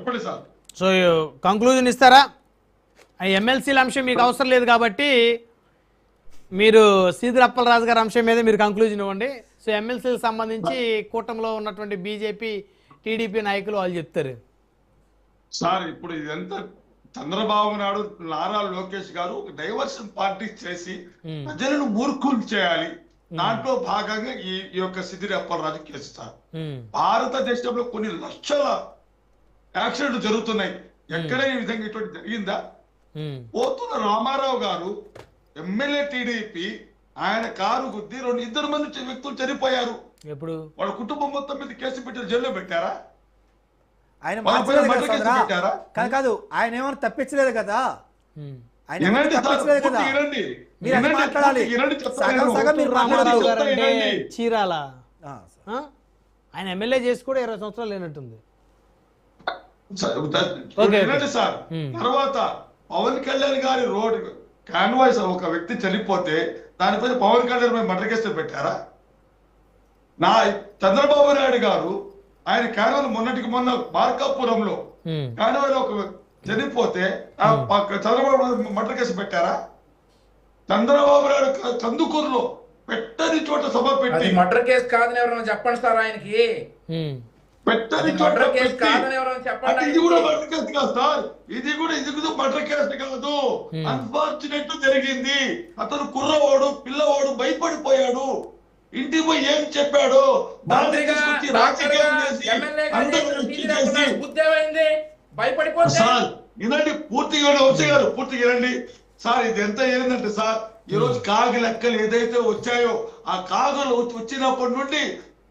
చెప్పండి sir. So conclusion ఇస్తారా? ఎమ్మెల్సీల అంశం మీకు అవసరం లేదు కాబట్టి మీరు సీదిరి అప్పలరాజు గారి అంశం మీద మీరు కంక్లూజన్ ఇవ్వండి. సో ఎమ్మెల్సీలకు సంబంధించి కూటమిలో ఉన్నటువంటి బీజేపీ టీడీపీ నాయకులు వాళ్ళు చెప్తారు. సార్ ఇప్పుడు ఇదంతా చంద్రబాబు నాయుడు నారా లోకేష్ గారు ఒక డైవర్షన్ పార్టీ చేసి ప్రజలను మూర్ఖులు చేయాలి. దాంట్లో భాగంగా ఈ యొక్క సీదిరి అప్పలరాజు కేసు సార్. భారతదేశంలో కొన్ని లక్షల యాక్సిడెంట్లు జరుగుతున్నాయి. ఎక్కడ ఈ విధంగా ఇటువంటి జరిగిందా? పోతున్న రామారావు గారు ఎమ్మెల్యే టీడీపీ ఆయన కారు గుద్ది ఇద్దరు మంది వ్యక్తులు చనిపోయారు. ఎప్పుడు వాళ్ళ కుటుంబం మొత్తం మీద కేసు పెట్టి జైల్లో పెట్టారా? ఆయన పెట్టారా? కాదు, ఆయన ఏమైనా తప్పించలేదు కదా. చీరాల ఆయన ఎమ్మెల్యే చేసి కూడా 20 సంవత్సరాలు లేనట్టుంది. సార్ తర్వాత పవన్ కళ్యాణ్ గారి రోడ్ కాన్వాయ్స్ ఒక వ్యక్తి చనిపోతే దానిపైన పవన్ కళ్యాణ్ మీద మర్డర్ కేసులు పెట్టారా? చంద్రబాబు నాయుడు గారు ఆయన కాన్వాయ్ మొన్నటికి మొన్న మార్కాపురంలో కాన్వాయ్ ఒక చనిపోతే చంద్రబాబు మర్డర్ కేసు పెట్టారా? చంద్రబాబు నాయుడు కందుకూరులో పెట్టని చోట సభ పెట్టి మర్డర్ కేసు కాదని ఎవరైనా చెప్పండి సార్ ఆయనకి. పెట్టని చోట ఇది కూడా మర్డర్ కేసు కాదు సార్. ఇది కూడా మర్డర్ కేసు కాదు. అన్ఫార్చునేట్ జరిగింది. అతను కుర్రవాడు పిల్లవాడు భయపడిపోయాడు. ఇంటికి పోయి ఏం చెప్పాడు? సార్ వినండి పూర్తిగా వంశీ గారు, పూర్తిగా వినండి సార్. ఇది ఎంత ఏంటంటే సార్, ఈ రోజు కాగి లెక్కలు ఏదైతే వచ్చాయో ఆ కాగులు వచ్చినప్పటి నుండి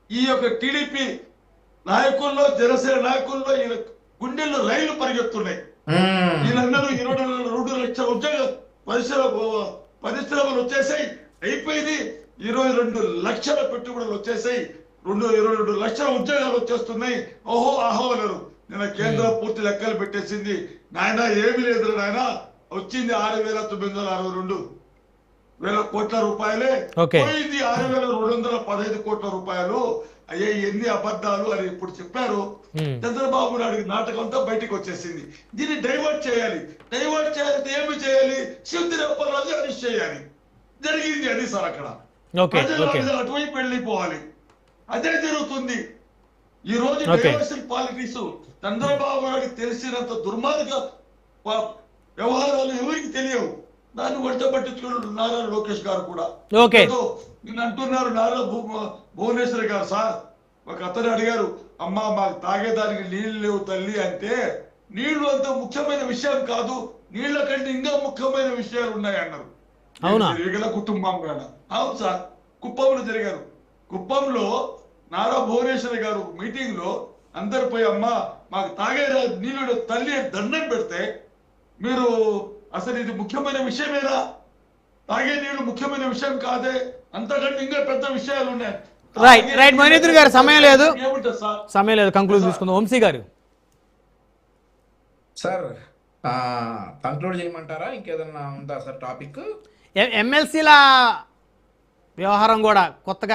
ఈ యొక్క టీడీపీ నాయకుల్లో జనసేన నాయకుల్లో ఈ గుండెల్లో రైళ్లు పరిగెత్తున్నాయి. వీళ్ళందరూ 22 లక్షల ఉద్యోగ పరిశ్రమలు వచ్చేసాయి. అయిపోయింది. 22 లక్షల పెట్టుబడులు వచ్చేసాయి. 22 లక్షల ఉద్యోగాలు వచ్చేస్తున్నాయి. ఓహో ఆహో అన్నారు. నిన్న కేంద్రం పూర్తి లెక్కలు పెట్టేసింది. నాయన ఏమి లేదు నాయన, వచ్చింది 6,962 వేల కోట్ల రూపాయలే పోయింది. 6,215 కోట్ల రూపాయలు అయ్యే. ఎన్ని అబద్ధాలు అని ఇప్పుడు చెప్పారు. చంద్రబాబు నాయుడు నాటకం అంతా బయటకు వచ్చేసింది. దీన్ని డైవర్ట్ చేయాలి. డైవర్ట్ చేయాలంటే ఏమి చేయాలి? సీదిరి అప్పలరాజు అరెస్ట్ చేయాలి. జరిగింది అది సార్. అక్కడ అటువైపు వెళ్ళిపోవాలి. అదే జరుగుతుంది ఈ రోజు. డైవర్షన్ పాలిటిక్స్ చంద్రబాబు నాయుడు తెలిసినంత దుర్మార్గ వ్యవహారాలు ఎవరికి తెలియవు. దాన్ని వంట పట్టించుకున్నాడు నారా లోకేష్ గారు కూడా. నేను అంటున్నారు నారా భువనేశ్వరి గారు సార్. ఒక అతను అడిగారు, అమ్మా మాకు తాగేదానికి నీళ్లు లేవు తల్లి అంటే, నీళ్లు అంత ముఖ్యమైన విషయం కాదు, నీళ్ల కంటే ఇంకా ముఖ్యమైన విషయాలు ఉన్నాయి అన్నారు. మిగిలిన కుటుంబం కూడా. అవును సార్, కుప్పంలో జరిగారు. కుప్పంలో నారా భువనేశ్వరి గారు మీటింగ్ లో అందరు పోయి అమ్మా మాకు తాగే నీళ్లు తల్లి దండం పెడితే, మీరు అసలు ఇది ముఖ్యమైన విషయమేనా? తాగే నీళ్లు ముఖ్యమైన విషయం కాదే, అంతకంటే ఇంకా పెద్ద విషయాలు ఉన్నాయి. రైట్ మహేంద్ర గారు, సమయం లేదు, సమయం లేదు, కంక్లూడ్ తీసుకుందాం. వంశీ గారు సార్ కంక్లూడ్ చేయమంటారా? ఇంకేదన్నా ఉందా సార్ టాపిక్? ఎమ్మెల్సీల వ్యవహారం కూడా కొత్తగా